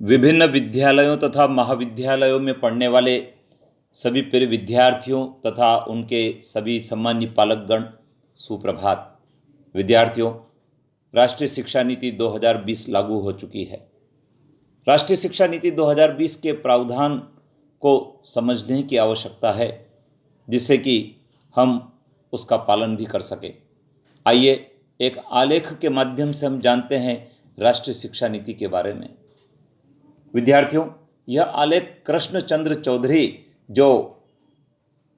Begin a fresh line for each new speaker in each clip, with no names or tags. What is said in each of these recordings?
विभिन्न विद्यालयों तथा महाविद्यालयों में पढ़ने वाले सभी प्रिय विद्यार्थियों तथा उनके सभी सम्मान्य पालकगण सुप्रभात। विद्यार्थियों, राष्ट्रीय शिक्षा नीति 2020 लागू हो चुकी है। राष्ट्रीय शिक्षा नीति 2020 के प्रावधान को समझने की आवश्यकता है, जिससे कि हम उसका पालन भी कर सकें। आइए एक आलेख के माध्यम से हम जानते हैं राष्ट्रीय शिक्षा नीति के बारे में। विद्यार्थियों, यह आलेख कृष्णचंद्र चौधरी, जो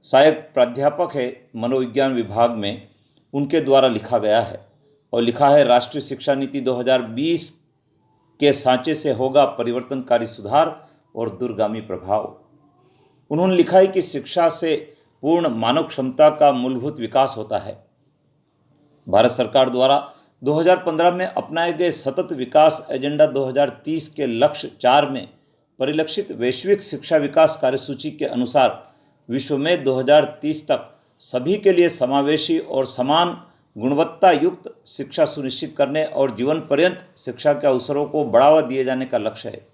सहायक प्राध्यापक है मनोविज्ञान विभाग में, उनके द्वारा लिखा गया है और लिखा है राष्ट्रीय शिक्षा नीति 2020 के सांचे से होगा परिवर्तनकारी सुधार और दूरगामी प्रभाव। उन्होंने लिखा है कि शिक्षा से पूर्ण मानव क्षमता का मूलभूत विकास होता है। भारत सरकार द्वारा 2015 में अपनाए गए सतत विकास एजेंडा 2030 के लक्ष्य 4 में परिलक्षित वैश्विक शिक्षा विकास कार्यसूची के अनुसार विश्व में 2030 तक सभी के लिए समावेशी और समान गुणवत्ता युक्त शिक्षा सुनिश्चित करने और जीवन पर्यंत शिक्षा के अवसरों को बढ़ावा दिए जाने का लक्ष्य है।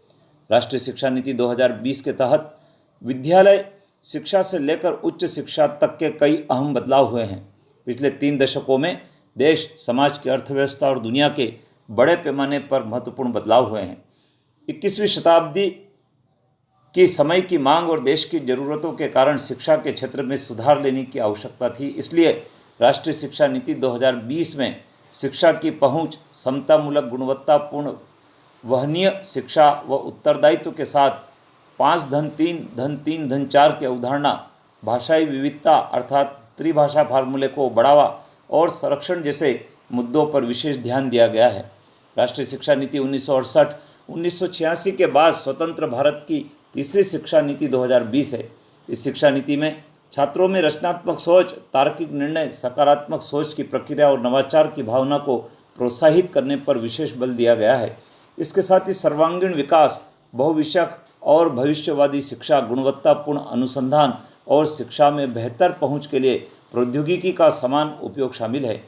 राष्ट्रीय शिक्षा नीति 2020 के तहत विद्यालय शिक्षा से लेकर उच्च शिक्षा तक के कई अहम बदलाव हुए हैं। पिछले 3 दशकों में देश, समाज की अर्थव्यवस्था और दुनिया के बड़े पैमाने पर महत्वपूर्ण बदलाव हुए हैं। 21वीं शताब्दी की समय की मांग और देश की ज़रूरतों के कारण शिक्षा के क्षेत्र में सुधार लेने की आवश्यकता थी। इसलिए राष्ट्रीय शिक्षा नीति 2020 में शिक्षा की पहुंच, समतामूलक, गुणवत्तापूर्ण, वहनीय शिक्षा व उत्तरदायित्व के साथ 5-3-3-4 की अवधारणा, भाषाई विविधता अर्थात त्रिभाषा फार्मूले को बढ़ावा और संरक्षण जैसे मुद्दों पर विशेष ध्यान दिया गया है। राष्ट्रीय शिक्षा नीति 1968-1986 के बाद स्वतंत्र भारत की तीसरी शिक्षा नीति 2020 है। इस शिक्षा नीति में छात्रों में रचनात्मक सोच, तार्किक निर्णय, सकारात्मक सोच की प्रक्रिया और नवाचार की भावना को प्रोत्साहित करने पर विशेष बल दिया गया है। इसके साथ ही सर्वांगीण विकास, बहुविषयक और भविष्यवादी शिक्षा, गुणवत्तापूर्ण अनुसंधान और शिक्षा में बेहतर पहुंच के लिए प्रौद्योगिकी का समान उपयोग शामिल है।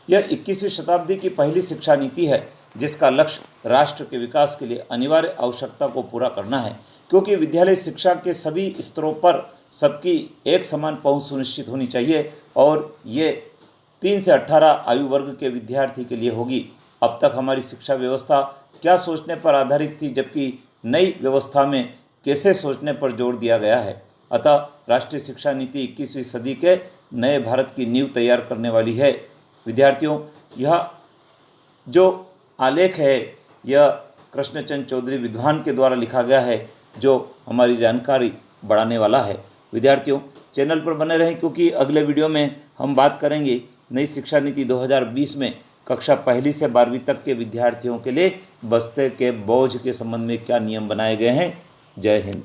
यह 21वीं शताब्दी की पहली शिक्षा नीति है जिसका लक्ष्य राष्ट्र के विकास के लिए अनिवार्य आवश्यकता को पूरा करना है, क्योंकि विद्यालय शिक्षा के सभी स्तरों पर सबकी एक समान पहुंच सुनिश्चित होनी चाहिए और ये 3 से 18 आयु वर्ग के विद्यार्थी के लिए होगी। अब तक हमारी शिक्षा व्यवस्था क्या सोचने पर आधारित थी, जबकि नई व्यवस्था में कैसे सोचने पर जोर दिया गया है। अतः राष्ट्रीय शिक्षा नीति 21वीं सदी के नए भारत की नींव तैयार करने वाली है। विद्यार्थियों, यह जो आलेख है यह कृष्णचंद्र चौधरी विद्वान के द्वारा लिखा गया है, जो हमारी जानकारी बढ़ाने वाला है। विद्यार्थियों, चैनल पर बने रहें, क्योंकि अगले वीडियो में हम बात करेंगे नई शिक्षा नीति 2020 में कक्षा 1 से 12वीं तक के विद्यार्थियों के लिए बस्ते के बोझ के संबंध में क्या नियम बनाए गए हैं। जय हिंद।